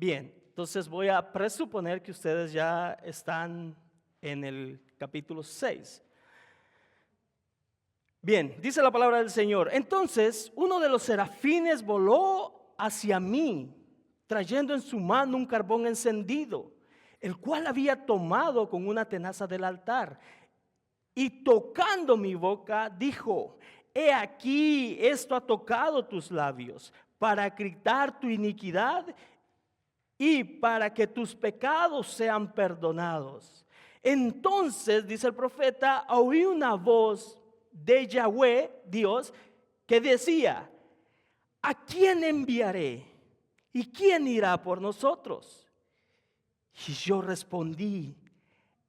Bien, entonces voy a presuponer que ustedes ya están en el capítulo 6. Bien, dice la palabra del Señor. Entonces, uno de los serafines voló hacia mí, trayendo en su mano un carbón encendido, el cual había tomado con una tenaza del altar. Y tocando mi boca, dijo: he aquí, esto ha tocado tus labios, para quitar tu iniquidad y para que tus pecados sean perdonados. Entonces, dice el profeta, oí una voz de Yahweh, Dios, que decía: ¿a quién enviaré? ¿Y quién irá por nosotros? Y yo respondí: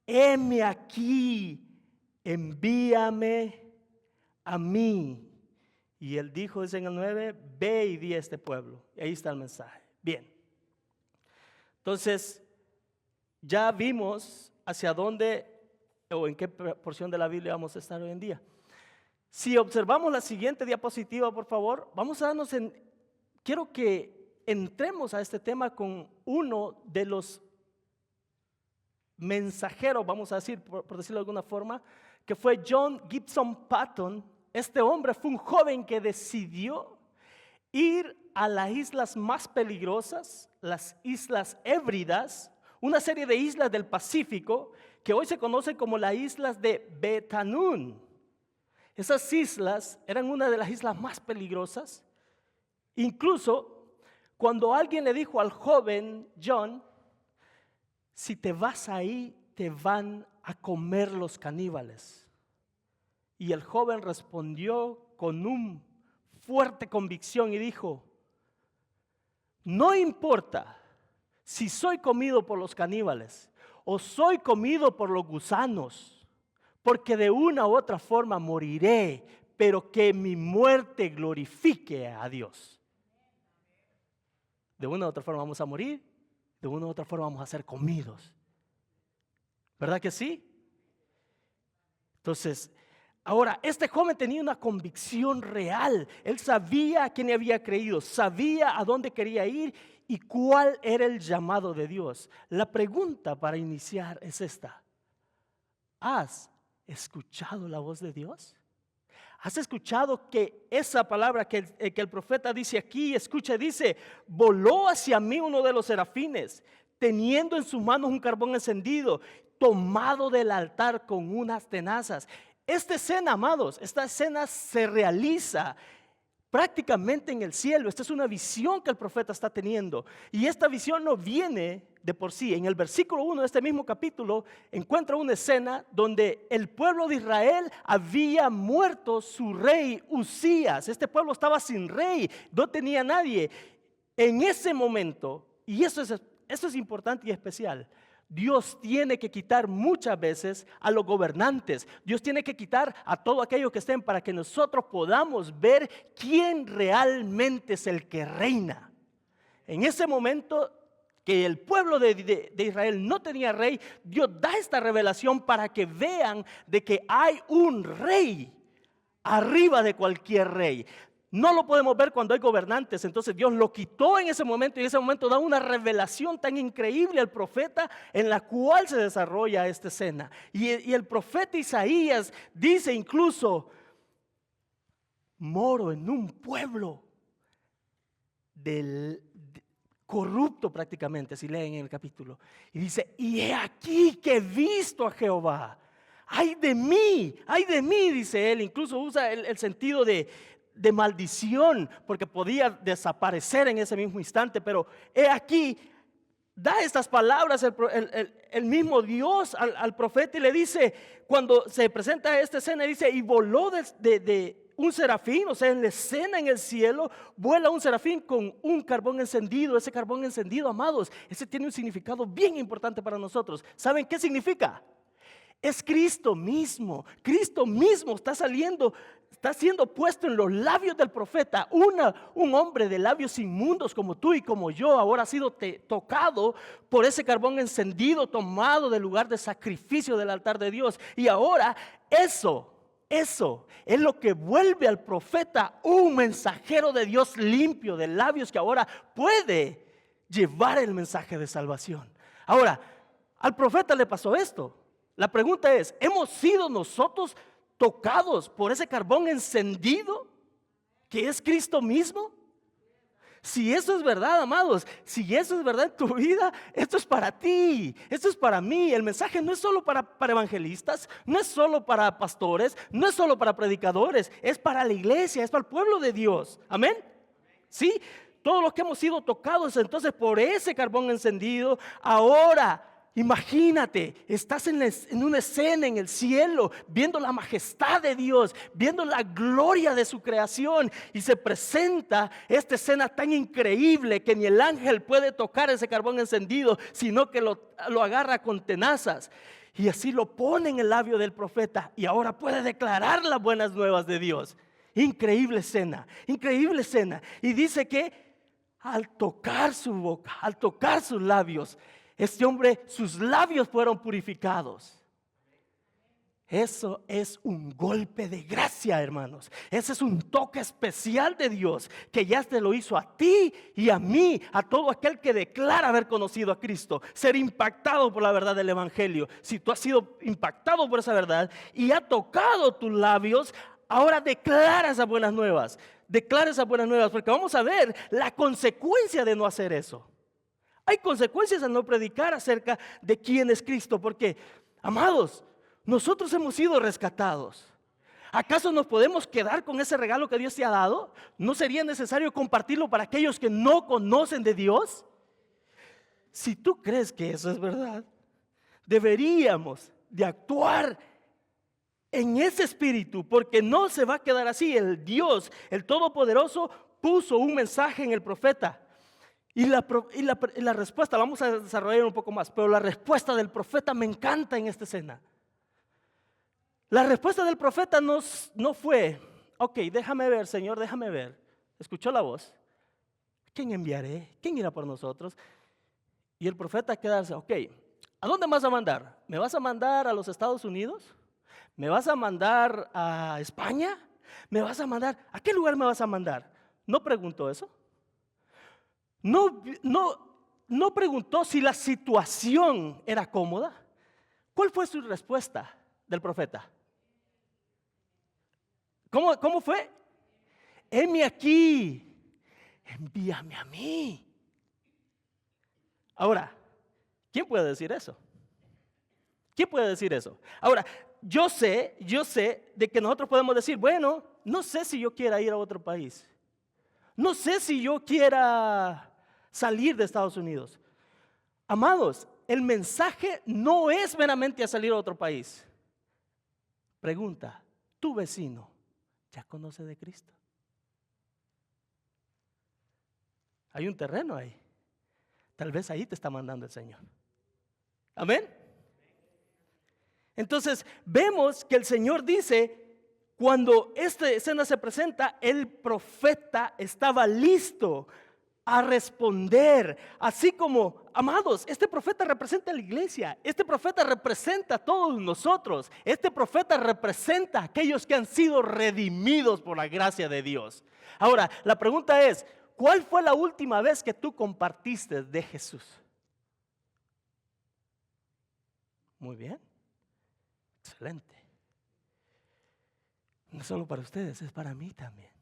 heme aquí, envíame a mí. Y él dijo, dice en el 9, ve y di a este pueblo. Y ahí está el mensaje. Bien. Entonces, ya vimos hacia dónde o en qué porción de la Biblia vamos a estar hoy en día. Si observamos la siguiente diapositiva, por favor, vamos a darnos quiero que entremos a este tema con uno de los mensajeros, vamos a decir, por decirlo de alguna forma, que fue John Gibson Patton. Este hombre fue un joven que decidió ir a las islas más peligrosas, las Islas Hébridas, una serie de islas del Pacífico que hoy se conocen como las islas de Betanún. Esas islas eran una de las islas más peligrosas. Incluso cuando alguien le dijo al joven John: si te vas ahí, te van a comer los caníbales. Y el joven respondió con una fuerte convicción y dijo: no importa si soy comido por los caníbales o soy comido por los gusanos, porque de una u otra forma moriré, pero que mi muerte glorifique a Dios. De una u otra forma vamos a morir, de una u otra forma vamos a ser comidos. ¿Verdad que sí? Entonces, ahora, este joven tenía una convicción real. Él sabía a quién había creído, sabía a dónde quería ir y cuál era el llamado de Dios. La pregunta para iniciar es esta: ¿has escuchado la voz de Dios? ¿Has escuchado que esa palabra que el profeta dice aquí, escucha, dice: voló hacia mí uno de los serafines, teniendo en sus manos un carbón encendido, tomado del altar con unas tenazas? Esta escena, amados, esta escena se realiza prácticamente en el cielo. Esta es una visión que el profeta está teniendo. Y esta visión no viene de por sí. En el versículo 1 de este mismo capítulo encuentra una escena donde el pueblo de Israel había muerto su rey Usías. Este pueblo estaba sin rey, no tenía nadie. En ese momento, y eso es importante y especial, Dios tiene que quitar muchas veces a los gobernantes. Dios tiene que quitar a todo aquello que estén para que nosotros podamos ver quién realmente es el que reina. En ese momento que el pueblo de Israel no tenía rey, Dios da esta revelación para que vean de que hay un rey arriba de cualquier rey. No lo podemos ver cuando hay gobernantes. Entonces Dios lo quitó en ese momento, y en ese momento da una revelación tan increíble al profeta, en la cual se desarrolla esta escena. Y el profeta Isaías dice incluso: moro en un pueblo corrupto prácticamente, si leen en el capítulo. Y dice: y he aquí que he visto a Jehová. Ay de mí, dice él. Incluso usa el sentido de maldición, porque podía desaparecer en ese mismo instante. Pero he aquí, da estas palabras el mismo Dios al profeta, y le dice, cuando se presenta esta escena, dice: y voló de un serafín, o sea, en la escena en el cielo, vuela un serafín con un carbón encendido. Ese carbón encendido, amados, ese tiene un significado bien importante para nosotros. ¿Saben qué significa? Es Cristo mismo. Cristo mismo está siendo puesto en los labios del profeta. Un hombre de labios inmundos como tú y como yo, ahora ha sido tocado por ese carbón encendido, tomado del lugar de sacrificio del altar de Dios. Y ahora eso es lo que vuelve al profeta un mensajero de Dios limpio, de labios que ahora puede llevar el mensaje de salvación. Ahora, al profeta le pasó esto. La pregunta es, ¿hemos sido nosotros tocados por ese carbón encendido que es Cristo mismo? Si eso es verdad, amados, si eso es verdad en tu vida, esto es para ti, esto es para mí. El mensaje no es solo para evangelistas, no es solo para pastores, no es solo para predicadores, es para la iglesia, es para el pueblo de Dios. Amén. ¿Sí? Todos los que hemos sido tocados entonces por ese carbón encendido, ahora imagínate, estás en una escena en el cielo, viendo la majestad de Dios, viendo la gloria de su creación, y se presenta esta escena tan increíble que ni el ángel puede tocar ese carbón encendido, sino que lo agarra con tenazas. Y así lo pone en el labio del profeta, y ahora puede declarar las buenas nuevas de Dios. Increíble escena, increíble escena. Y dice que al tocar su boca, al tocar sus labios, este hombre, sus labios fueron purificados. Eso es un golpe de gracia, hermanos. Ese es un toque especial de Dios que ya te lo hizo a ti y a mí, a todo aquel que declara haber conocido a Cristo, ser impactado por la verdad del evangelio. Si tú has sido impactado por esa verdad y ha tocado tus labios, ahora declara esas buenas nuevas. Declara esas buenas nuevas, porque vamos a ver la consecuencia de no hacer eso. Hay consecuencias al no predicar acerca de quién es Cristo, porque, amados, nosotros hemos sido rescatados. ¿Acaso nos podemos quedar con ese regalo que Dios te ha dado? ¿No sería necesario compartirlo para aquellos que no conocen de Dios? Si tú crees que eso es verdad, deberíamos de actuar en ese espíritu, porque no se va a quedar así. El Dios, el Todopoderoso, puso un mensaje en el profeta. Y la respuesta, vamos a desarrollar un poco más, pero la respuesta del profeta me encanta en esta escena. La respuesta del profeta no fue, ok, déjame ver, Señor, déjame ver. Escuchó la voz. ¿Quién enviaré? ¿Quién irá por nosotros? Y el profeta quedarse, ok, ¿a dónde me vas a mandar? ¿Me vas a mandar a los Estados Unidos? ¿Me vas a mandar a España? ¿Me vas a mandar? ¿A qué lugar me vas a mandar? ¿No preguntó eso? No preguntó si la situación era cómoda. ¿Cuál fue su respuesta del profeta? ¿Cómo fue? Heme aquí, envíame a mí. Ahora, ¿quién puede decir eso? ¿Quién puede decir eso? Ahora, yo sé de que nosotros podemos decir, bueno, no sé si yo quiera ir a otro país. No sé si yo quiera salir de Estados Unidos. Amados, el mensaje no es meramente a salir a otro país. Pregunta, ¿tu vecino ya conoce de Cristo? Hay un terreno ahí. Tal vez ahí te está mandando el Señor. Amén. Entonces vemos que el Señor dice, cuando esta escena se presenta, el profeta estaba listo a responder, así como, amados, este profeta representa a la iglesia, este profeta representa a todos nosotros, este profeta representa a aquellos que han sido redimidos por la gracia de Dios. Ahora, la pregunta es, ¿cuál fue la última vez que tú compartiste de Jesús? Muy bien, excelente. No solo para ustedes, es para mí también.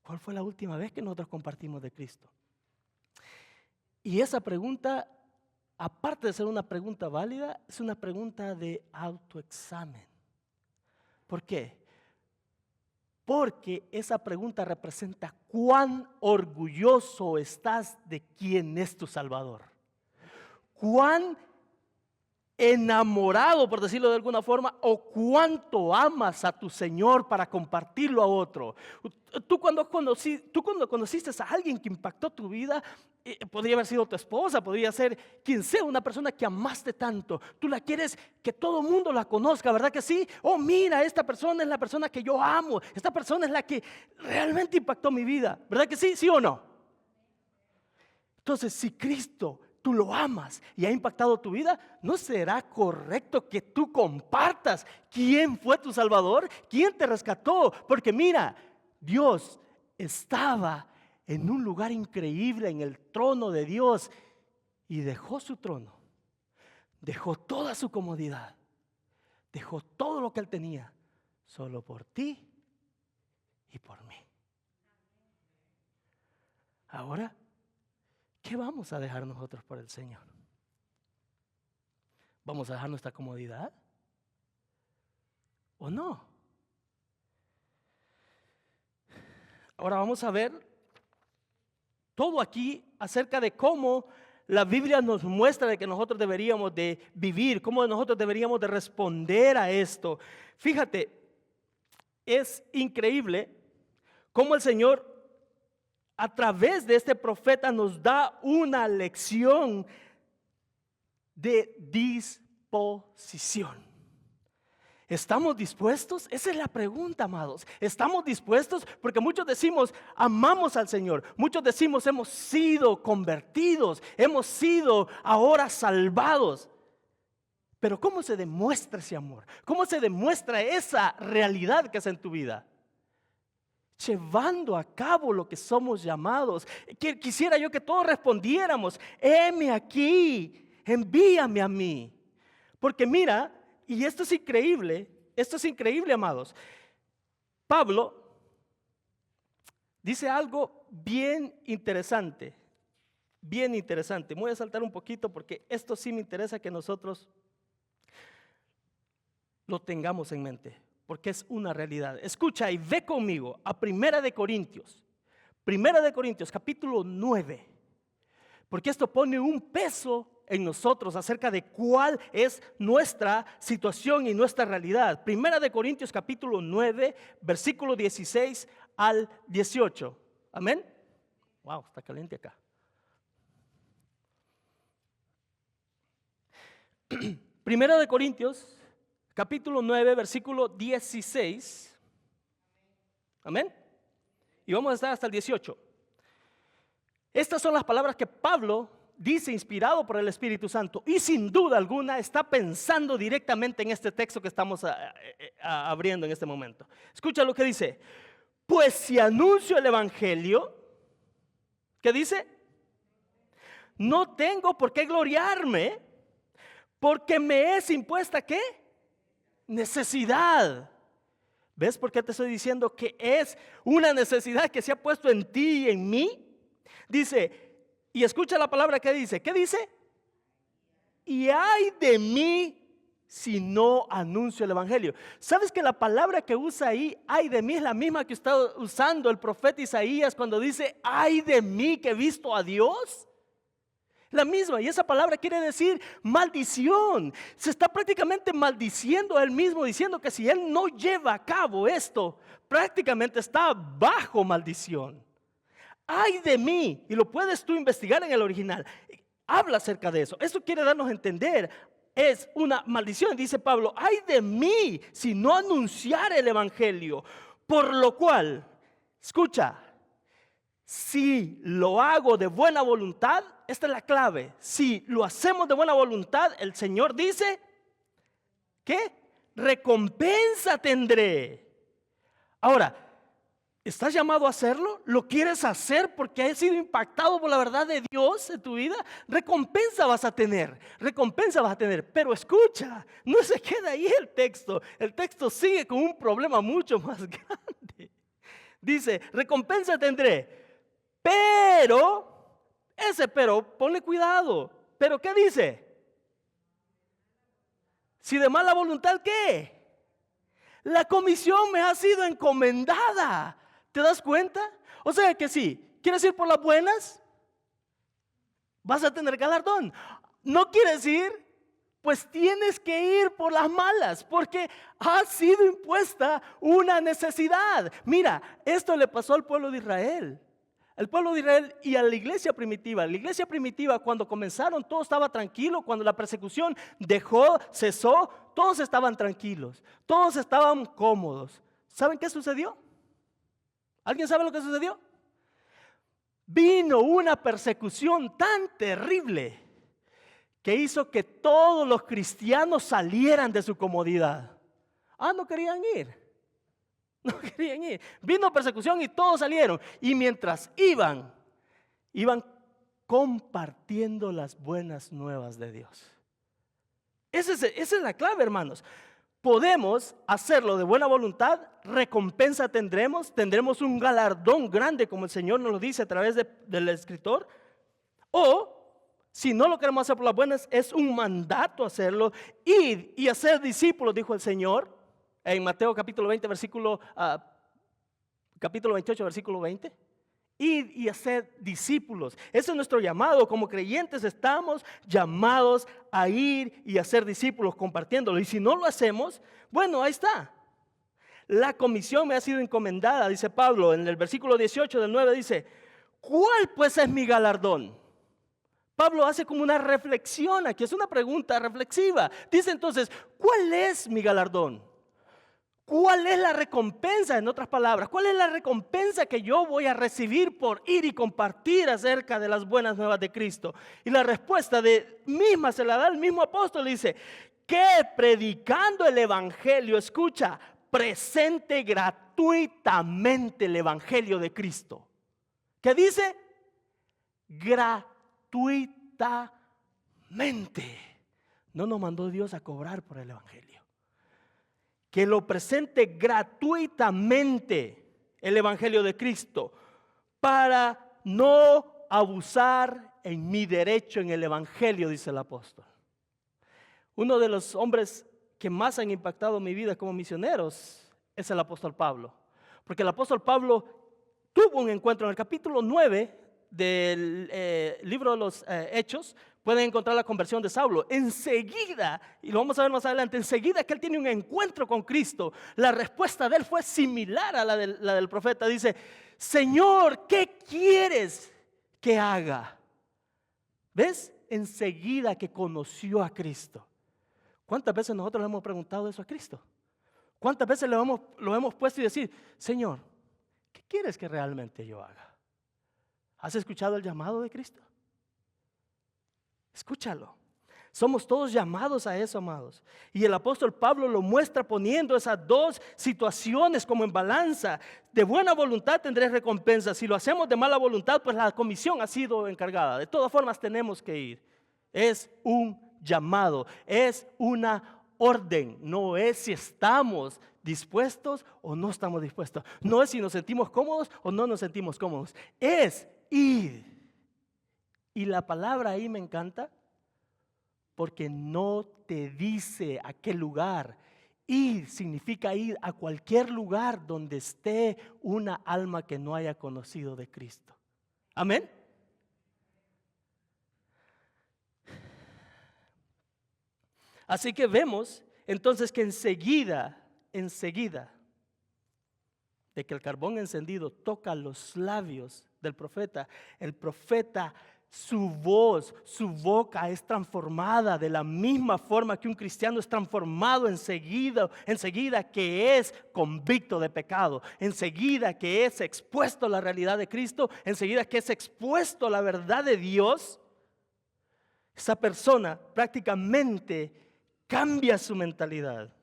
¿Cuál fue la última vez que nosotros compartimos de Cristo? Y esa pregunta, aparte de ser una pregunta válida, es una pregunta de autoexamen. ¿Por qué? Porque esa pregunta representa cuán orgulloso estás de quién es tu Salvador. Cuán enamorado, por decirlo de alguna forma, o cuánto amas a tu Señor para compartirlo a otro. Tú cuando conociste a alguien que impactó tu vida, podría haber sido tu esposa, podría ser quien sea, una persona que amaste tanto. Tú la quieres que todo el mundo la conozca, ¿verdad que sí? Oh, mira, esta persona es la persona que yo amo, esta persona es la que realmente impactó mi vida, ¿verdad que sí? ¿Sí o no? Entonces, si Cristo tú lo amas y ha impactado tu vida, ¿no será correcto que tú compartas quién fue tu Salvador? ¿Quién te rescató? Porque mira, Dios estaba en un lugar increíble, en el trono de Dios, y dejó su trono, dejó toda su comodidad, dejó todo lo que él tenía, solo por ti y por mí. Ahora, ¿qué vamos a dejar nosotros por el Señor? ¿Vamos a dejar nuestra comodidad o no? Ahora vamos a ver todo aquí acerca de cómo la Biblia nos muestra de que nosotros deberíamos de vivir, cómo nosotros deberíamos de responder a esto. Fíjate, es increíble cómo el Señor a través de este profeta nos da una lección de disposición. ¿Estamos dispuestos? Esa es la pregunta, amados. ¿Estamos dispuestos? Porque muchos decimos, amamos al Señor. Muchos decimos, hemos sido convertidos. Hemos sido ahora salvados. Pero ¿cómo se demuestra ese amor? ¿Cómo se demuestra esa realidad que es en tu vida? Llevando a cabo lo que somos llamados. Quisiera yo que todos respondiéramos, heme aquí, envíame a mí. Porque mira, y esto es increíble, amados. Pablo dice algo bien interesante, bien interesante. Me voy a saltar un poquito porque esto sí me interesa que nosotros lo tengamos en mente, porque es una realidad. Escucha y ve conmigo a Primera de Corintios capítulo 9, porque esto pone un peso en nosotros acerca de cuál es nuestra situación y nuestra realidad. Primera de Corintios capítulo 9, versículo 16 al 18. Amén. Wow, está caliente acá. Primera de Corintios capítulo 9, versículo 16. Amén. Y vamos a estar hasta el 18. Estas son las palabras que Pablo dice inspirado por el Espíritu Santo y sin duda alguna está pensando directamente en este texto que estamos abriendo en este momento. Escucha lo que dice. Pues si anuncio el evangelio, ¿qué dice? No tengo por qué gloriarme, porque me es impuesta ¿qué? Necesidad. ¿Ves por qué te estoy diciendo que es una necesidad que se ha puesto en ti y en mí? Dice, y escucha la palabra que dice. ¿Qué dice? Y ay de mí si no anuncio el evangelio. ¿Sabes que la palabra que usa ahí, ay de mí, es la misma que está usando el profeta Isaías cuando dice, ay de mí que he visto a Dios? La misma, y esa palabra quiere decir maldición. Se está prácticamente maldiciendo a él mismo, diciendo que si él no lleva a cabo esto, prácticamente está bajo maldición. Ay de mí, y lo puedes tú investigar en el original, habla acerca de eso. Esto quiere darnos a entender, es una maldición, dice Pablo, ay de mí si no anunciar el evangelio, por lo cual, escucha, si lo hago de buena voluntad, esta es la clave, si lo hacemos de buena voluntad, el Señor dice, ¿qué? Recompensa tendré. Ahora, ¿estás llamado a hacerlo? ¿Lo quieres hacer porque has sido impactado por la verdad de Dios en tu vida? Recompensa vas a tener, Pero escucha, no se queda ahí el texto. El texto sigue con un problema mucho más grande. Dice, recompensa tendré. Pero, ponle cuidado. ¿Pero qué dice? Si de mala voluntad, ¿qué? La comisión me ha sido encomendada. ¿Te das cuenta? O sea que sí, ¿quieres ir por las buenas? Vas a tener galardón. ¿No quieres ir? Pues tienes que ir por las malas, porque ha sido impuesta una necesidad. Mira, esto le pasó al pueblo de Israel. El pueblo de Israel y a la iglesia primitiva. La iglesia primitiva, cuando comenzaron, todo estaba tranquilo. Cuando la persecución cesó, todos estaban tranquilos. Todos estaban cómodos. ¿Saben qué sucedió? ¿Alguien sabe lo que sucedió? Vino una persecución tan terrible que hizo que todos los cristianos salieran de su comodidad. No querían ir. No querían ir. Vino persecución y todos salieron. Y mientras iban compartiendo las buenas nuevas de Dios. Esa es la clave, hermanos. Podemos hacerlo de buena voluntad, recompensa tendremos un galardón grande, como el Señor nos lo dice a través del escritor. O, si no lo queremos hacer por las buenas, es un mandato hacerlo. Ir y hacer discípulos, dijo el Señor en Mateo capítulo 28, versículo 20. Ir y hacer discípulos. Ese es nuestro llamado. Como creyentes estamos llamados a ir y hacer discípulos compartiéndolo. Y si no lo hacemos, bueno, ahí está. La comisión me ha sido encomendada, dice Pablo en el versículo 18 del 9, dice, ¿cuál pues es mi galardón? Pablo hace como una reflexión aquí, es una pregunta reflexiva. Dice entonces, ¿cuál es mi galardón? ¿Cuál es la recompensa? En otras palabras, ¿cuál es la recompensa que yo voy a recibir por ir y compartir acerca de las buenas nuevas de Cristo? Y la respuesta misma se la da el mismo apóstol. Dice, que predicando el evangelio, escucha, presente gratuitamente el evangelio de Cristo. ¿Qué dice? Gratuitamente. No nos mandó Dios a cobrar por el evangelio. Que lo presente gratuitamente el evangelio de Cristo para no abusar en mi derecho en el evangelio, dice el apóstol. Uno de los hombres que más han impactado mi vida como misioneros es el apóstol Pablo. Porque el apóstol Pablo tuvo un encuentro en el capítulo 9 del libro de los Hechos. Pueden encontrar la conversión de Saulo. Enseguida, y lo vamos a ver más adelante, enseguida que él tiene un encuentro con Cristo, la respuesta de él fue similar a la del profeta. Dice, Señor, ¿qué quieres que haga? ¿Ves? Enseguida que conoció a Cristo. ¿Cuántas veces nosotros le hemos preguntado eso a Cristo? ¿Cuántas veces lo hemos puesto y decir, Señor, ¿qué quieres que realmente yo haga? ¿Has escuchado el llamado de Cristo? Escúchalo. Somos todos llamados a eso, amados. Y el apóstol Pablo lo muestra poniendo esas dos situaciones como en balanza. De buena voluntad tendré recompensa. Si lo hacemos de mala voluntad, pues la comisión ha sido encargada. De todas formas tenemos que ir. Es un llamado, es una orden. No es si estamos dispuestos o no estamos dispuestos. No es si nos sentimos cómodos o no nos sentimos cómodos. Es ir. Y la palabra ahí me encanta porque no te dice a qué lugar. Ir significa ir a cualquier lugar donde esté una alma que no haya conocido de Cristo. Amén. Así que vemos entonces que enseguida de que el carbón encendido toca los labios del profeta, el profeta, su voz, su boca es transformada de la misma forma que un cristiano es transformado enseguida que es convicto de pecado, enseguida que es expuesto a la realidad de Cristo, enseguida que es expuesto a la verdad de Dios. Esa persona prácticamente cambia su mentalidad.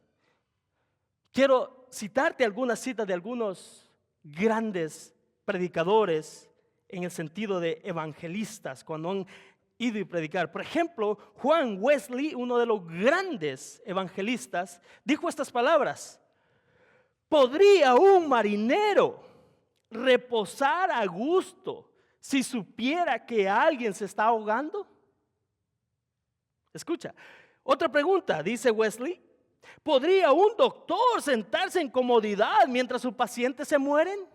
Quiero citarte algunas citas de algunos grandes predicadores en el sentido de evangelistas cuando han ido y predicar. Por ejemplo, Juan Wesley, uno de los grandes evangelistas, dijo estas palabras: ¿podría un marinero reposar a gusto si supiera que alguien se está ahogando? Escucha, otra pregunta, dice Wesley: ¿podría un doctor sentarse en comodidad mientras sus pacientes se mueren?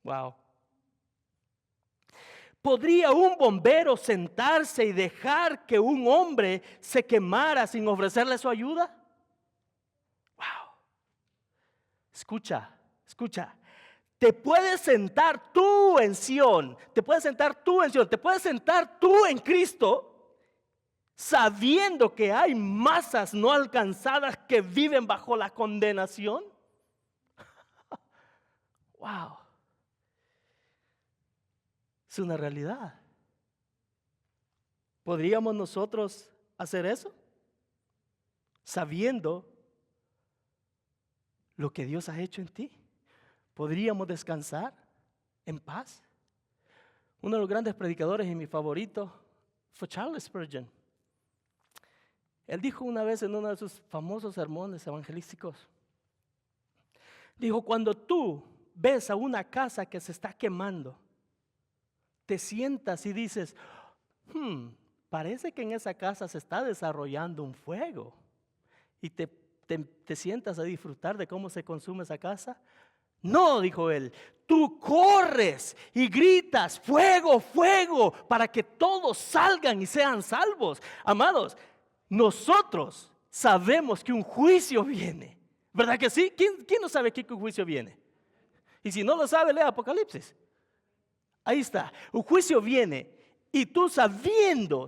Wow. ¿Podría un bombero sentarse y dejar que un hombre se quemara sin ofrecerle su ayuda? Wow. Escucha. Te puedes sentar tú en Sion, te puedes sentar tú en Cristo, sabiendo que hay masas no alcanzadas que viven bajo la condenación. Wow. Es una realidad. ¿Podríamos nosotros hacer eso? Sabiendo lo que Dios ha hecho en ti? ¿Podríamos descansar en paz? Uno de los grandes predicadores y mi favorito fue Charles Spurgeon. Él dijo una vez en uno de sus famosos sermones evangelísticos, dijo, cuando tú ves a una casa que se está quemando, te sientas y dices, parece que en esa casa se está desarrollando un fuego, y te sientas a disfrutar de cómo se consume esa casa. No, dijo él, tú corres y gritas, fuego, fuego, para que todos salgan y sean salvos. Amados, nosotros sabemos que un juicio viene, ¿verdad que sí? ¿Quién no sabe que un juicio viene? Y si no lo sabe, lea Apocalipsis. Ahí está, un juicio viene. Y tú sabiendo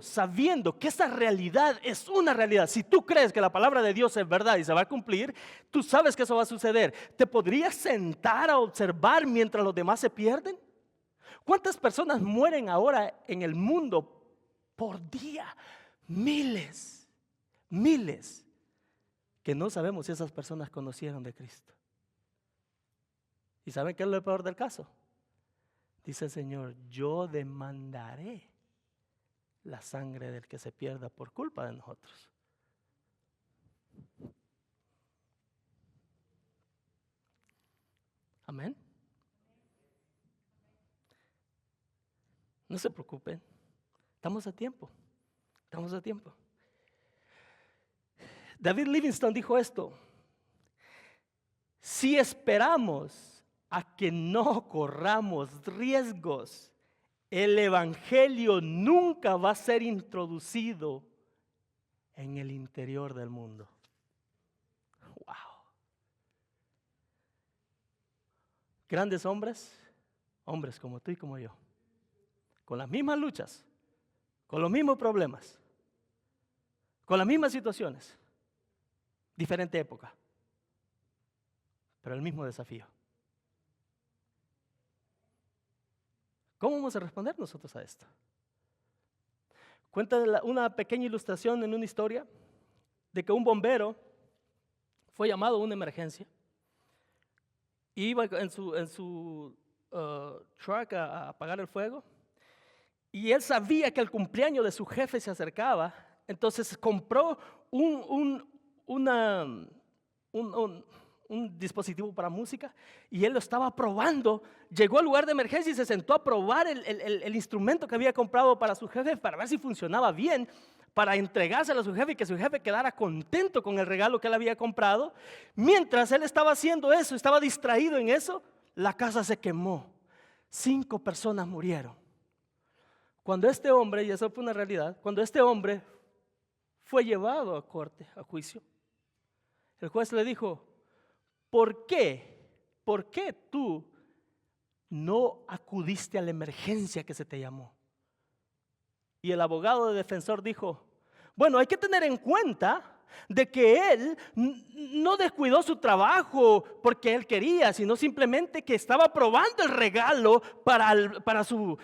que esa realidad es una realidad, si tú crees que la palabra de Dios es verdad y se va a cumplir, tú sabes que eso va a suceder. ¿Te podrías sentar a observar mientras los demás se pierden? ¿Cuántas personas mueren ahora en el mundo por día? Miles, que no sabemos si esas personas conocieron de Cristo. ¿Y saben qué es lo peor del caso? Dice el Señor, yo demandaré la sangre del que se pierda por culpa de nosotros. Amén. No se preocupen, estamos a tiempo. David Livingstone dijo esto: si esperamos a que no corramos riesgos, el evangelio nunca va a ser introducido en el interior del mundo. Wow. Grandes hombres como tú y como yo, con las mismas luchas, con los mismos problemas, con las mismas situaciones, diferente época, pero el mismo desafío. ¿Cómo vamos a responder nosotros a esto? Cuenta una pequeña ilustración en una historia de que un bombero fue llamado a una emergencia. Iba en su truck a apagar el fuego, y él sabía que el cumpleaños de su jefe se acercaba. Entonces compró un dispositivo para música, y él lo estaba probando. Llegó al lugar de emergencia y se sentó a probar el instrumento que había comprado para su jefe, para ver si funcionaba bien, para entregárselo a su jefe y que su jefe quedara contento con el regalo que él había comprado. Mientras él estaba haciendo eso, estaba distraído en eso, la casa se quemó. 5 personas murieron. Cuando este hombre, y eso fue una realidad, cuando este hombre fue llevado a corte, a juicio, el juez le dijo, ¿por qué tú no acudiste a la emergencia que se te llamó? Y el abogado de defensor dijo, bueno, hay que tener en cuenta de que él no descuidó su trabajo porque él quería, sino simplemente que estaba probando el regalo para su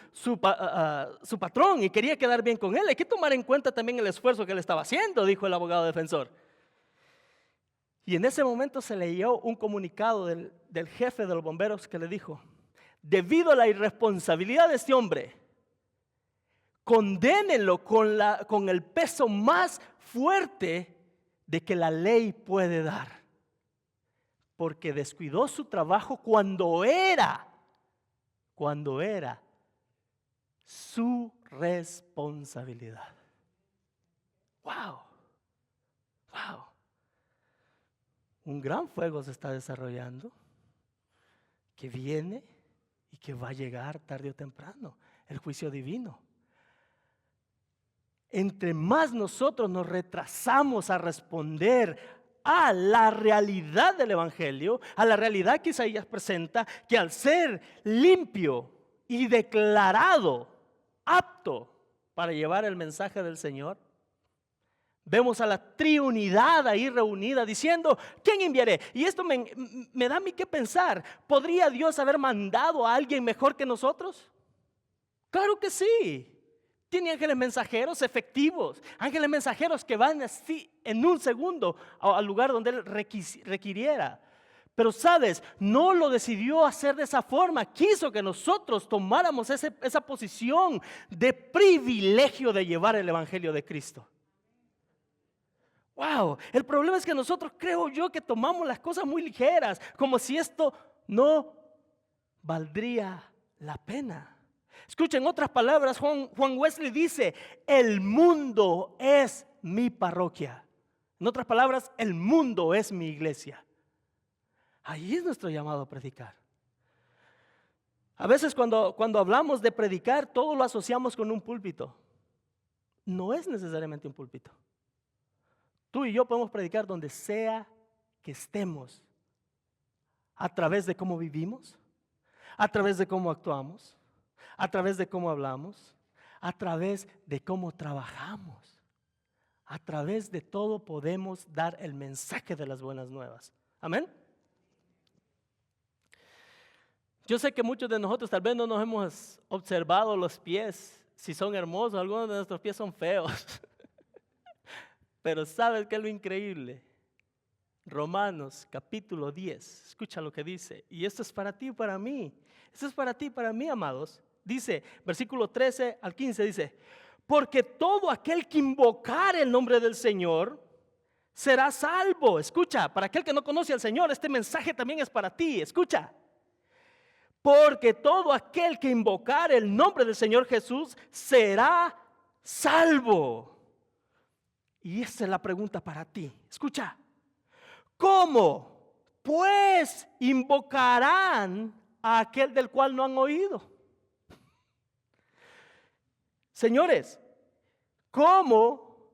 patrón y quería quedar bien con él. Hay que tomar en cuenta también el esfuerzo que él estaba haciendo, dijo el abogado defensor. Y en ese momento se leyó un comunicado del jefe de los bomberos que le dijo, debido a la irresponsabilidad de este hombre, condénenlo con el peso más fuerte de que la ley puede dar, porque descuidó su trabajo cuando era su responsabilidad. Wow. Un gran fuego se está desarrollando, que viene y que va a llegar tarde o temprano, el juicio divino. Entre más nosotros nos retrasamos a responder a la realidad del evangelio, a la realidad que Isaías presenta, que al ser limpio y declarado apto para llevar el mensaje del Señor, vemos a la triunidad ahí reunida diciendo, ¿quién enviaré? Y esto me da a mí que pensar, ¿podría Dios haber mandado a alguien mejor que nosotros? Claro que sí. Tiene ángeles mensajeros efectivos, ángeles mensajeros que van así en un segundo al lugar donde Él requiriera. Pero sabes, no lo decidió hacer de esa forma. Quiso que nosotros tomáramos esa posición de privilegio de llevar el evangelio de Cristo. Wow, el problema es que nosotros, creo yo, que tomamos las cosas muy ligeras, como si esto no valdría la pena. Escuchen, en otras palabras, Juan Wesley dice: el mundo es mi parroquia. En otras palabras, el mundo es mi iglesia. Ahí es nuestro llamado a predicar. A veces cuando hablamos de predicar, todo lo asociamos con un púlpito. No es necesariamente un púlpito. Tú y yo podemos predicar donde sea que estemos, a través de cómo vivimos, a través de cómo actuamos, a través de cómo hablamos, a través de cómo trabajamos. A través de todo podemos dar el mensaje de las buenas nuevas. Amén. Yo sé que muchos de nosotros tal vez no nos hemos observado los pies, si son hermosos, algunos de nuestros pies son feos. Pero ¿sabes qué es lo increíble? Romanos capítulo 10, escucha lo que dice. Y esto es para ti y para mí. Esto es para ti y para mí, amados. Dice, versículo 13 al 15, dice: porque todo aquel que invocar el nombre del Señor será salvo. Escucha, para aquel que no conoce al Señor, este mensaje también es para ti. Escucha. Porque todo aquel que invocar el nombre del Señor Jesús será salvo. Y esa es la pregunta para ti. Escucha. ¿Cómo pues invocarán a aquel del cual no han oído? Señores, ¿cómo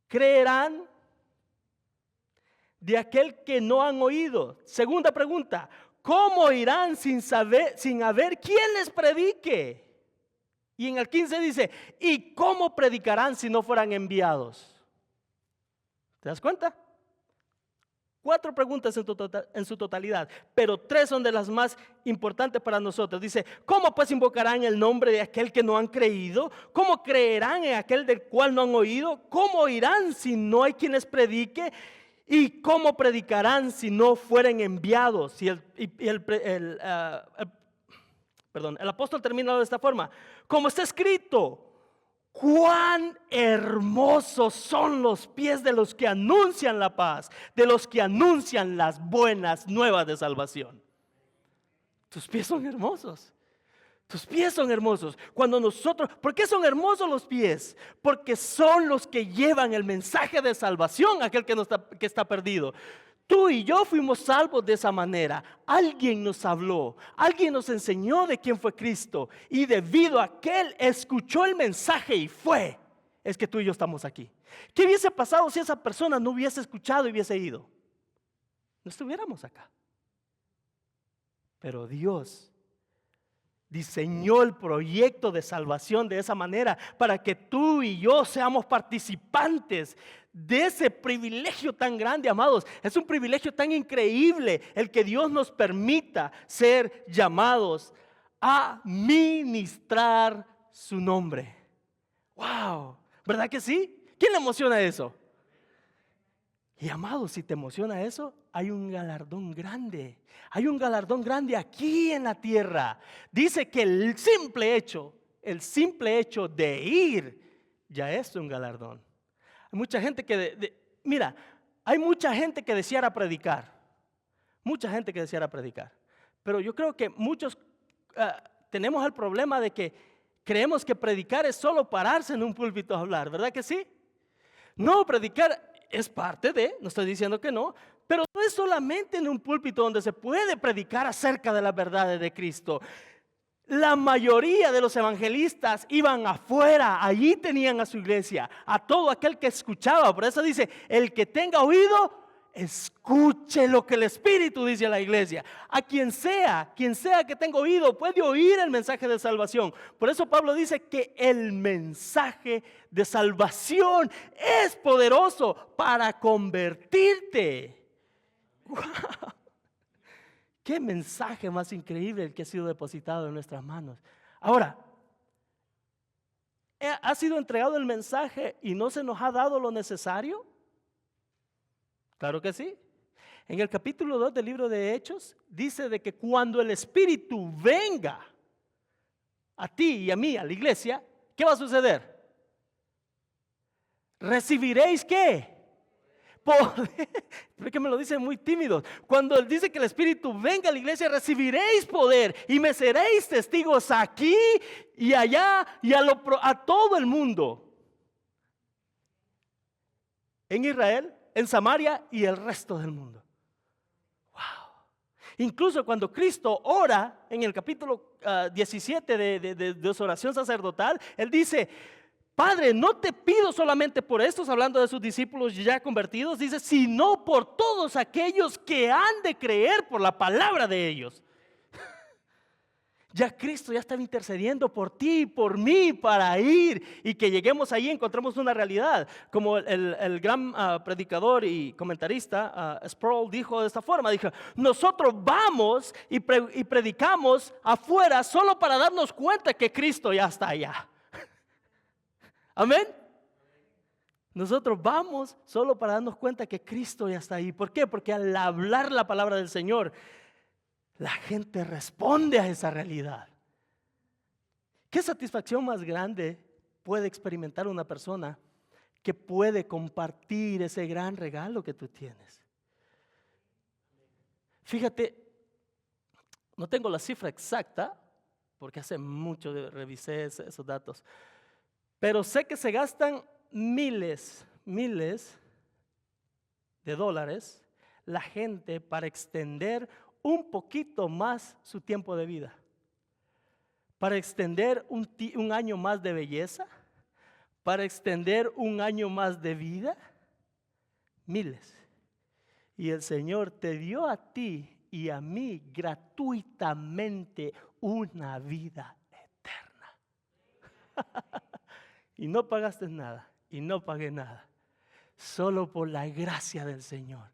creerán de aquel que no han oído? Segunda pregunta, ¿cómo irán sin haber quien les predique? Y en el 15 dice: ¿y cómo predicarán si no fueran enviados? ¿Te das cuenta? 4 preguntas en su totalidad, pero 3 son de las más importantes para nosotros. Dice: ¿cómo pues invocarán el nombre de aquel que no han creído? ¿Cómo creerán en aquel del cual no han oído? ¿Cómo irán si no hay quien les predique? ¿Y cómo predicarán si no fueren enviados? Y el apóstol termina de esta forma: como está escrito, cuán hermosos son los pies de los que anuncian la paz, de los que anuncian las buenas nuevas de salvación. Tus pies son hermosos. Tus pies son hermosos. ¿Por qué son hermosos los pies? Porque son los que llevan el mensaje de salvación a aquel que está perdido. Tú y yo fuimos salvos de esa manera. Alguien nos habló, alguien nos enseñó de quién fue Cristo, y debido a que Él escuchó el mensaje y fue, es que tú y yo estamos aquí. ¿Qué hubiese pasado si esa persona no hubiese escuchado y hubiese ido? No estuviéramos acá. Pero Dios diseñó el proyecto de salvación de esa manera para que tú y yo seamos participantes de ese privilegio tan grande, amados. Es un privilegio tan increíble el que Dios nos permita ser llamados a ministrar su nombre. ¡Wow! ¿Verdad que sí? ¿Quién le emociona eso? Y amados, si te emociona eso, hay un galardón grande. Hay un galardón grande aquí en la tierra. Dice que el simple hecho de ir ya es un galardón. Hay mucha gente hay mucha gente que deseara predicar. Mucha gente que deseara predicar. Pero yo creo que muchos tenemos el problema de que creemos que predicar es solo pararse en un púlpito a hablar, ¿verdad que sí? No, predicar es parte de, no estoy diciendo que no, pero no es solamente en un púlpito donde se puede predicar acerca de las verdades de Cristo. La mayoría de los evangelistas iban afuera, allí tenían a su iglesia, a todo aquel que escuchaba. Por eso dice: el que tenga oído, escuche lo que el Espíritu dice a la iglesia. A quien sea que tenga oído, puede oír el mensaje de salvación. Por eso Pablo dice que el mensaje de salvación es poderoso para convertirte. ¡Wow! Qué mensaje más increíble el que ha sido depositado en nuestras manos. Ahora, ¿ha sido entregado el mensaje y no se nos ha dado lo necesario? Claro que sí. En el capítulo 2 del libro de Hechos, dice de que cuando el Espíritu venga a ti y a mí, a la iglesia, ¿qué va a suceder? ¿Recibiréis qué? Poder. Porque me lo dicen muy tímidos. Cuando él dice que el Espíritu venga a la iglesia, recibiréis poder y me seréis testigos aquí y allá y a todo el mundo. En Israel, en Samaria y el resto del mundo. Wow. Incluso cuando Cristo ora en el capítulo 17 de su oración sacerdotal, él dice: Padre, no te pido solamente por estos, hablando de sus discípulos ya convertidos, dice, sino por todos aquellos que han de creer por la palabra de ellos. Ya Cristo ya estaba intercediendo por ti y por mí para ir y que lleguemos ahí y encontremos una realidad. Como el gran predicador y comentarista Sproul dijo de esta forma, dijo, nosotros vamos y predicamos afuera solo para darnos cuenta que Cristo ya está allá. Amén. Nosotros vamos solo para darnos cuenta que Cristo ya está ahí. ¿Por qué? Porque al hablar la palabra del Señor, la gente responde a esa realidad. ¿Qué satisfacción más grande puede experimentar una persona que puede compartir ese gran regalo que tú tienes? Fíjate, no tengo la cifra exacta, porque hace mucho que revisé esos datos. Pero sé que se gastan miles de dólares la gente para extender un poquito más su tiempo de vida. Para extender un año más de belleza, para extender un año más de vida, miles. Y el Señor te dio a ti y a mí gratuitamente una vida eterna. Y no pagaste nada, y no pagué nada, solo por la gracia del Señor.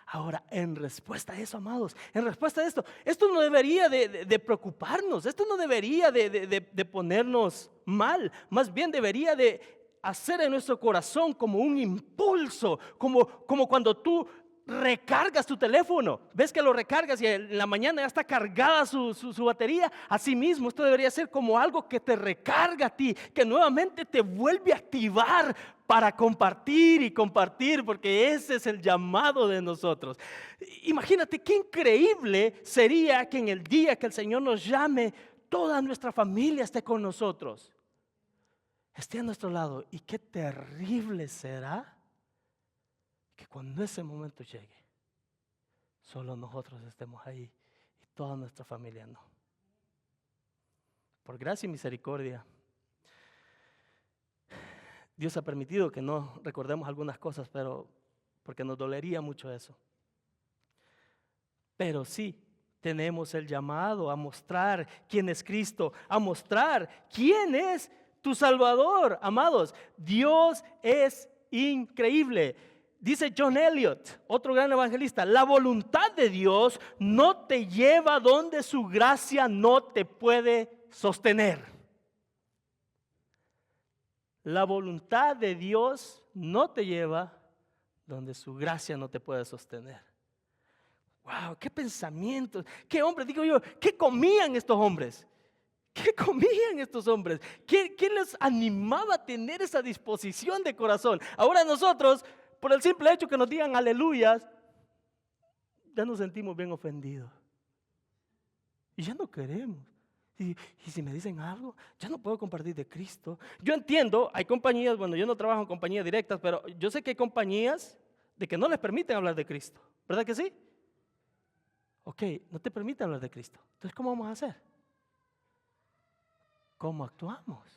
Ahora, en respuesta a eso, amados, en respuesta a esto no debería de preocuparnos, esto no debería de ponernos mal, más bien debería de hacer en nuestro corazón como un impulso, como cuando tú recargas tu teléfono, ves que lo recargas y en la mañana ya está cargada su batería. Así mismo, esto debería ser como algo que te recarga a ti, que nuevamente te vuelve a activar para compartir y compartir, porque ese es el llamado de nosotros. Imagínate qué increíble sería que en el día que el Señor nos llame, toda nuestra familia esté con nosotros, esté a nuestro lado. Y qué terrible será que cuando ese momento llegue, solo nosotros estemos ahí y toda nuestra familia no. Por gracia y misericordia, Dios ha permitido que no recordemos algunas cosas, pero porque nos dolería mucho eso. Pero sí, tenemos el llamado a mostrar quién es Cristo, a mostrar quién es tu Salvador, amados. Dios es increíble. Dice John Elliot, otro gran evangelista, la voluntad de Dios no te lleva donde su gracia no te puede sostener. La voluntad de Dios no te lleva donde su gracia no te puede sostener. Wow, qué pensamientos, qué hombres, digo yo, ¿qué comían estos hombres? ¿Qué comían estos hombres? ¿Qué les animaba a tener esa disposición de corazón? Ahora nosotros, por el simple hecho que nos digan aleluyas, ya nos sentimos bien ofendidos. Y ya no queremos. Y si me dicen algo, ya no puedo compartir de Cristo. Yo entiendo, hay compañías, bueno, yo no trabajo en compañías directas, pero yo sé que hay compañías de que no les permiten hablar de Cristo. ¿Verdad que sí? Ok, no te permiten hablar de Cristo. Entonces, ¿cómo vamos a hacer? ¿Cómo actuamos?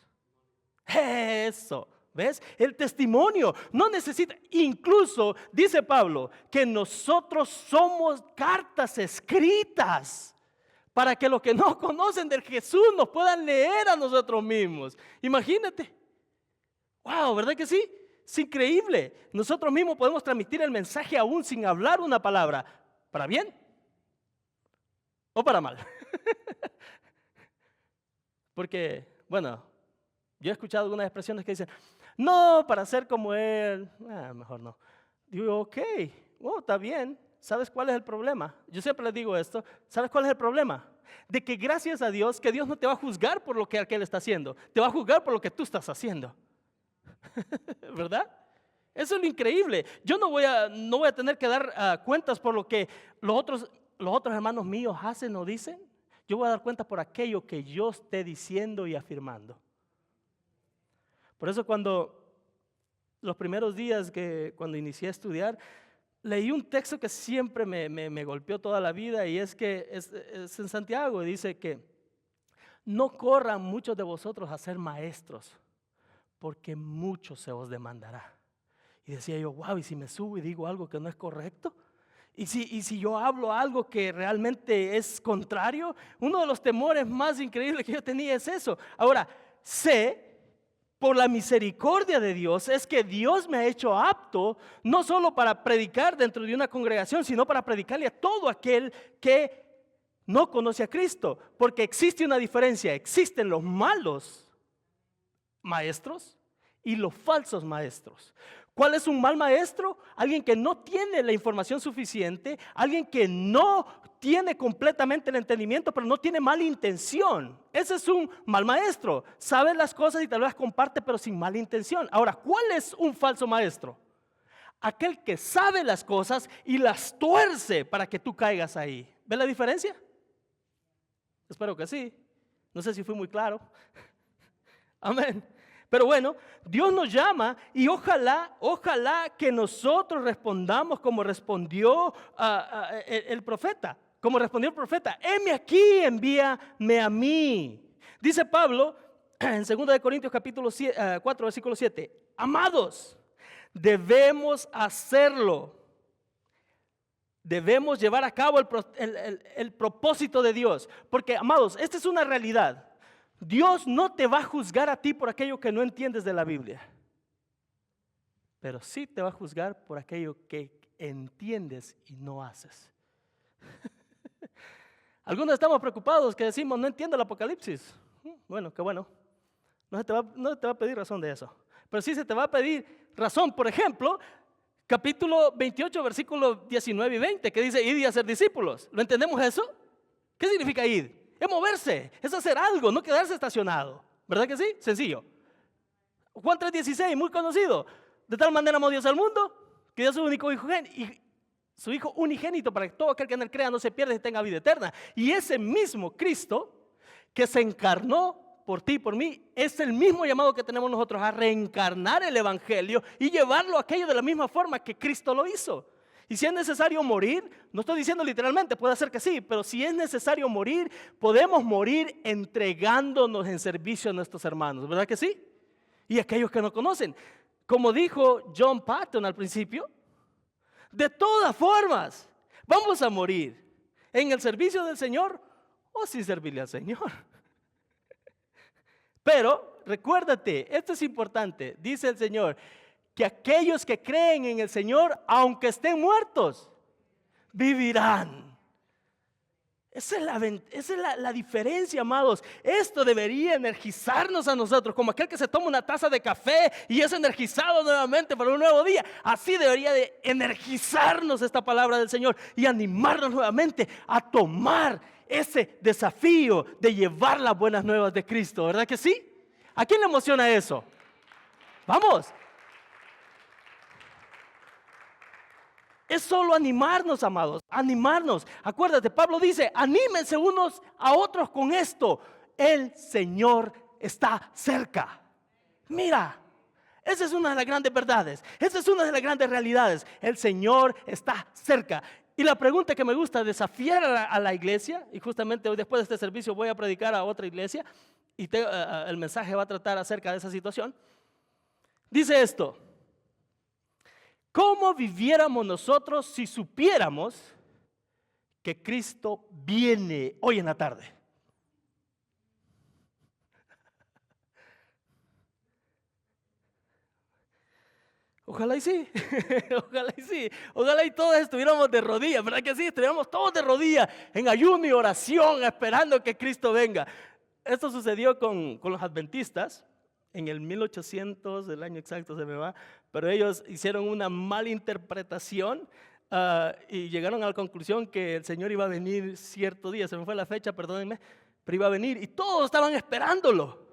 Eso. ¿Ves? El testimonio no necesita, incluso dice Pablo, que nosotros somos cartas escritas para que los que no conocen de Jesús nos puedan leer a nosotros mismos. Imagínate. Wow, ¿verdad que sí? Es increíble. Nosotros mismos podemos transmitir el mensaje aún sin hablar una palabra. ¿Para bien? ¿O para mal? Porque, bueno, yo he escuchado algunas expresiones que dicen, no, para ser como él, mejor no. Digo, ok, está bien. ¿sabes cuál es el problema? Yo siempre les digo esto, ¿sabes cuál es el problema? De que gracias a Dios, que Dios no te va a juzgar por lo que aquel está haciendo, te va a juzgar por lo que tú estás haciendo. ¿Verdad? Eso es lo increíble. Yo no voy a tener que dar cuentas por lo que los otros hermanos míos hacen o dicen. Yo voy a dar cuenta por aquello que yo esté diciendo y afirmando. Por eso los primeros días cuando inicié a estudiar, leí un texto que siempre me golpeó toda la vida, y es que es en Santiago, y dice que no corran muchos de vosotros a ser maestros, porque mucho se os demandará. Y decía yo, wow, ¿y si me subo y digo algo que no es correcto? ¿Y si yo hablo algo que realmente es contrario? Uno de los temores más increíbles que yo tenía es eso. Ahora, sé por la misericordia de Dios es que Dios me ha hecho apto no solo para predicar dentro de una congregación, sino para predicarle a todo aquel que no conoce a Cristo. Porque existe una diferencia, existen los malos maestros y los falsos maestros. ¿Cuál es un mal maestro? Alguien que no tiene la información suficiente, alguien que no tiene completamente el entendimiento, pero no tiene mala intención. Ese es un mal maestro. Sabe las cosas y tal vez las comparte, pero sin mala intención. Ahora, ¿cuál es un falso maestro? Aquel que sabe las cosas y las tuerce para que tú caigas ahí. ¿Ves la diferencia? Espero que sí. No sé si fui muy claro. Amén. Pero bueno, Dios nos llama y ojalá que nosotros respondamos como respondió el profeta. Como respondió el profeta, heme aquí, envíame a mí. Dice Pablo en 2 Corintios capítulo 4, versículo 7. Amados, debemos hacerlo. Debemos llevar a cabo el propósito de Dios. Porque, amados, esta es una realidad. Dios no te va a juzgar a ti por aquello que no entiendes de la Biblia, pero sí te va a juzgar por aquello que entiendes y no haces. Algunos estamos preocupados que decimos, no entiendo el Apocalipsis. Bueno, qué bueno. No te va a pedir razón de eso. Pero sí se te va a pedir razón, por ejemplo, capítulo 28, versículos 19 y 20, que dice, id y hacer discípulos. ¿Lo entendemos eso? ¿Qué significa ir? Es moverse, es hacer algo, no quedarse estacionado. ¿Verdad que sí? Sencillo. Juan 3:16, muy conocido. De tal manera amó Dios al mundo, que dio su hijo unigénito para que todo aquel que en él crea no se pierda y tenga vida eterna. Y ese mismo Cristo que se encarnó por ti y por mí, es el mismo llamado que tenemos nosotros a reencarnar el evangelio y llevarlo a aquello de la misma forma que Cristo lo hizo. Y si es necesario morir, no estoy diciendo literalmente, puede ser que sí, pero si es necesario morir, podemos morir entregándonos en servicio a nuestros hermanos, ¿verdad que sí? Y aquellos que no conocen, como dijo John Patton al principio, de todas formas, vamos a morir en el servicio del Señor o sin servirle al Señor. Pero recuérdate, esto es importante, dice el Señor, que aquellos que creen en el Señor, aunque estén muertos, vivirán. Esa es la diferencia, amados. Esto debería energizarnos a nosotros, como aquel que se toma una taza de café y es energizado nuevamente para un nuevo día. Así debería de energizarnos esta palabra del Señor y animarnos nuevamente a tomar ese desafío de llevar las buenas nuevas de Cristo, ¿verdad que sí? ¿A quién le emociona eso? Vamos. Es solo animarnos, amados, animarnos. Acuérdate, Pablo dice, anímense unos a otros con esto. El Señor está cerca. Mira, esa es una de las grandes verdades. Esa es una de las grandes realidades. El Señor está cerca. Y la pregunta que me gusta desafiar a la iglesia, y justamente hoy después de este servicio voy a predicar a otra iglesia, y el mensaje va a tratar acerca de esa situación. Dice esto. ¿Cómo viviéramos nosotros si supiéramos que Cristo viene hoy en la tarde? Ojalá y sí, ojalá y sí, ojalá y todos estuviéramos de rodillas, ¿verdad que sí? Estuviéramos todos de rodillas en ayuno y oración esperando que Cristo venga. Esto sucedió con los adventistas. En el 1800, el año exacto se me va, pero ellos hicieron una mala interpretación y llegaron a la conclusión que el Señor iba a venir cierto día. Se me fue la fecha, perdónenme, pero iba a venir y todos estaban esperándolo.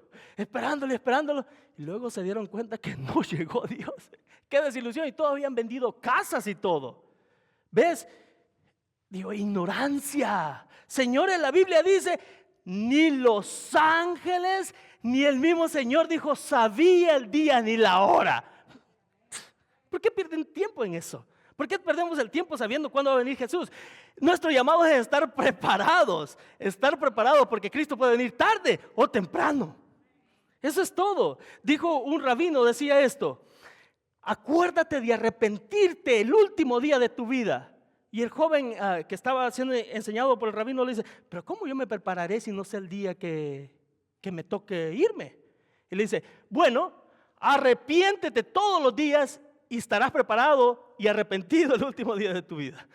Y luego se dieron cuenta que no llegó Dios. Qué desilusión, y todos habían vendido casas y todo. ¿Ves? Digo, ignorancia. Señores, la Biblia dice, ni los ángeles, ni el mismo Señor dijo, sabía el día ni la hora. ¿Por qué pierden tiempo en eso? ¿Por qué perdemos el tiempo sabiendo cuándo va a venir Jesús? Nuestro llamado es estar preparados porque Cristo puede venir tarde o temprano. Eso es todo. Dijo un rabino, decía esto: acuérdate de arrepentirte el último día de tu vida. Y el joven que estaba siendo enseñado por el rabino le dice, pero ¿cómo yo me prepararé si no sé el día que me toque irme? Y le dice, bueno, arrepiéntete todos los días y estarás preparado y arrepentido el último día de tu vida.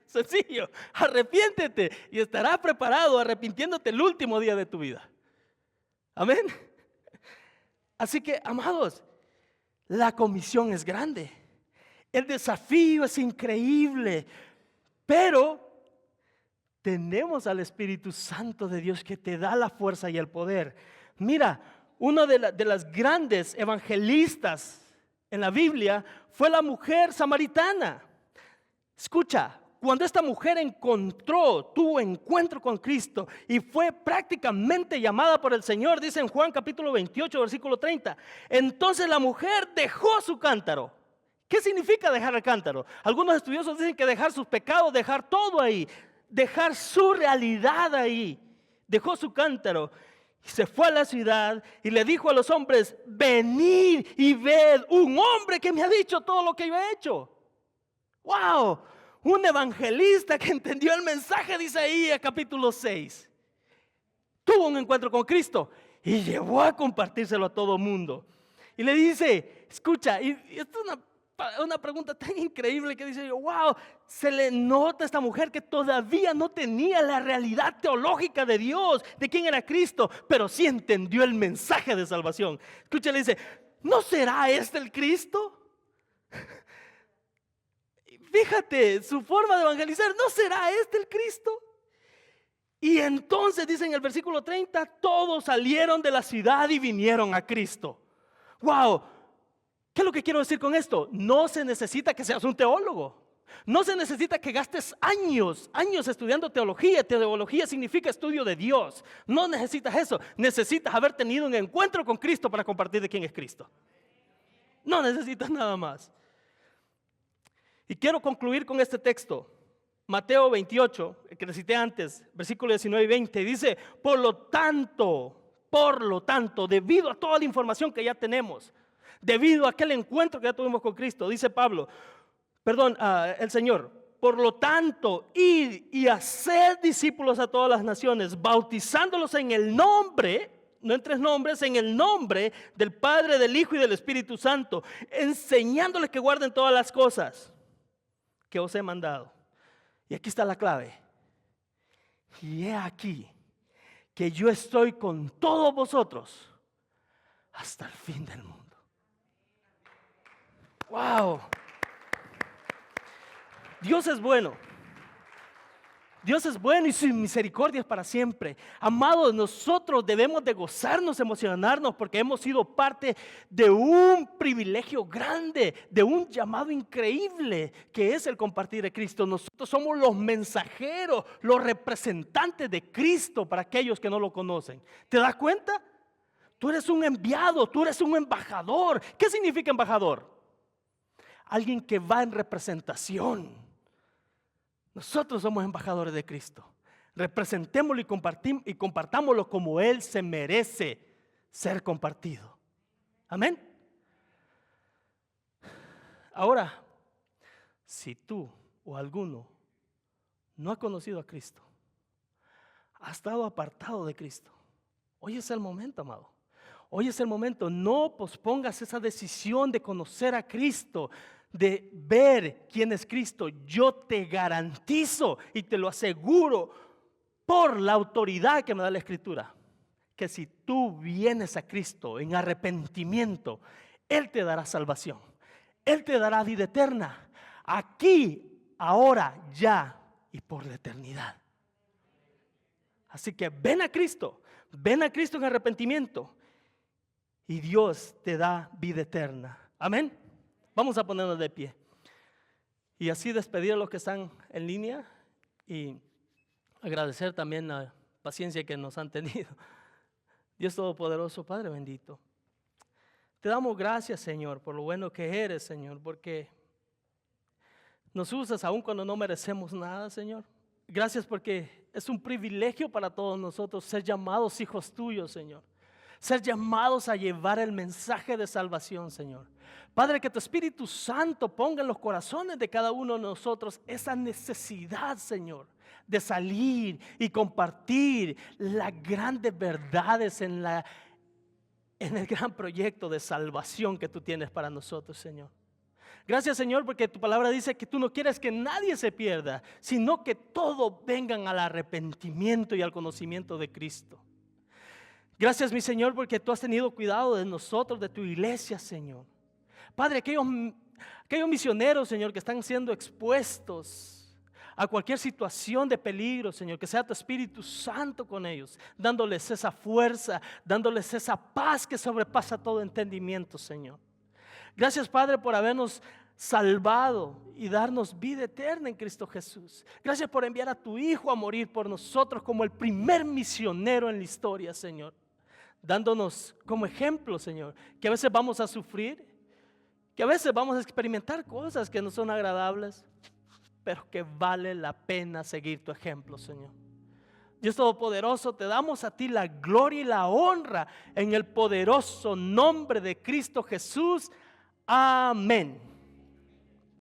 Sencillo, arrepiéntete y estarás preparado arrepintiéndote el último día de tu vida. Amén. Así que, amados, la comisión es grande. El desafío es increíble, pero tenemos al Espíritu Santo de Dios que te da la fuerza y el poder. Mira, una de las grandes evangelistas en la Biblia fue la samaritana. Escucha, cuando esta mujer tuvo encuentro con Cristo y fue prácticamente llamada por el Señor, dice en Juan capítulo 28, versículo 30, entonces la mujer dejó su cántaro. ¿Qué significa dejar el cántaro? Algunos estudiosos dicen que dejar sus pecados, dejar todo ahí, dejar su realidad ahí. Dejó su cántaro y se fue a la ciudad y le dijo a los hombres, venid y ved un hombre que me ha dicho todo lo que yo he hecho. ¡Wow! Un evangelista que entendió el mensaje de Isaías capítulo 6. Tuvo un encuentro con Cristo y llevó a compartírselo a todo el mundo. Y le dice, escucha, y esto es una pregunta tan increíble que dice yo, wow, se le nota a esta mujer que todavía no tenía la realidad teológica de Dios, de quién era Cristo, pero sí entendió el mensaje de salvación. Escucha, le dice, ¿no será este el Cristo? Fíjate, su forma de evangelizar, ¿no será este el Cristo? Y entonces dice en el versículo 30, todos salieron de la ciudad y vinieron a Cristo. Wow, ¿qué es lo que quiero decir con esto? No se necesita que seas un teólogo. No se necesita que gastes años estudiando teología. Teología significa estudio de Dios. No necesitas eso. Necesitas haber tenido un encuentro con Cristo para compartir de quién es Cristo. No necesitas nada más. Y quiero concluir con este texto. Mateo 28, el que recité antes, versículos 19 y 20, dice, por lo tanto, debido a toda la información que ya tenemos, debido a aquel encuentro que ya tuvimos con Cristo, dice el Señor, por lo tanto, id y haced discípulos a todas las naciones, bautizándolos en el nombre, no en tres nombres, en el nombre del Padre, del Hijo y del Espíritu Santo, enseñándoles que guarden todas las cosas que os he mandado. Y aquí está la clave. Y he aquí que yo estoy con todos vosotros hasta el fin del mundo. Wow. Dios es bueno. Dios es bueno y su misericordia es para siempre. Amados, nosotros debemos de gozarnos, emocionarnos porque hemos sido parte de un privilegio grande, de un llamado increíble que es el compartir de Cristo. Nosotros somos los mensajeros, los representantes de Cristo para aquellos que no lo conocen. ¿Te das cuenta? Tú eres un enviado, tú eres un embajador. ¿Qué significa embajador? Alguien que va en representación. Nosotros somos embajadores de Cristo. Representémoslo y compartámoslo como Él se merece ser compartido. Amén. Ahora, si tú o alguno no ha conocido a Cristo, ha estado apartado de Cristo, hoy es el momento, amado. Hoy es el momento. No pospongas esa decisión de conocer a Cristo, de ver quién es Cristo. Yo te garantizo y te lo aseguro por la autoridad que me da la Escritura, que si tú vienes a Cristo en arrepentimiento, Él te dará salvación, Él te dará vida eterna. aquí, ahora, ya y por la eternidad. Así que ven a Cristo en arrepentimiento y Dios te da vida eterna. Amén. Vamos a ponernos de pie y así despedir a los que están en línea y agradecer también la paciencia que nos han tenido. Dios Todopoderoso, Padre bendito, te damos gracias, Señor, por lo bueno que eres, Señor, porque nos usas aún cuando no merecemos nada, Señor. Gracias porque es un privilegio para todos nosotros ser llamados hijos tuyos, Señor. Ser llamados a llevar el mensaje de salvación, Señor. Padre, que tu Espíritu Santo ponga en los corazones de cada uno de nosotros esa necesidad, Señor, de salir y compartir las grandes verdades en el gran proyecto de salvación que tú tienes para nosotros, Señor. Gracias, Señor, porque tu palabra dice que tú no quieres que nadie se pierda, sino que todos vengan al arrepentimiento y al conocimiento de Cristo. Gracias, mi Señor, porque tú has tenido cuidado de nosotros, de tu iglesia, Señor. Padre, aquellos misioneros, Señor, que están siendo expuestos a cualquier situación de peligro, Señor, que sea tu Espíritu Santo con ellos, dándoles esa fuerza, dándoles esa paz que sobrepasa todo entendimiento, Señor. Gracias, Padre, por habernos salvado y darnos vida eterna en Cristo Jesús. Gracias por enviar a tu Hijo a morir por nosotros como el primer misionero en la historia, Señor. Dándonos como ejemplo, Señor, que a veces vamos a sufrir, que a veces vamos a experimentar cosas que no son agradables, pero que vale la pena seguir tu ejemplo, Señor. Dios Todopoderoso, te damos a ti la gloria y la honra en el poderoso nombre de Cristo Jesús. Amén.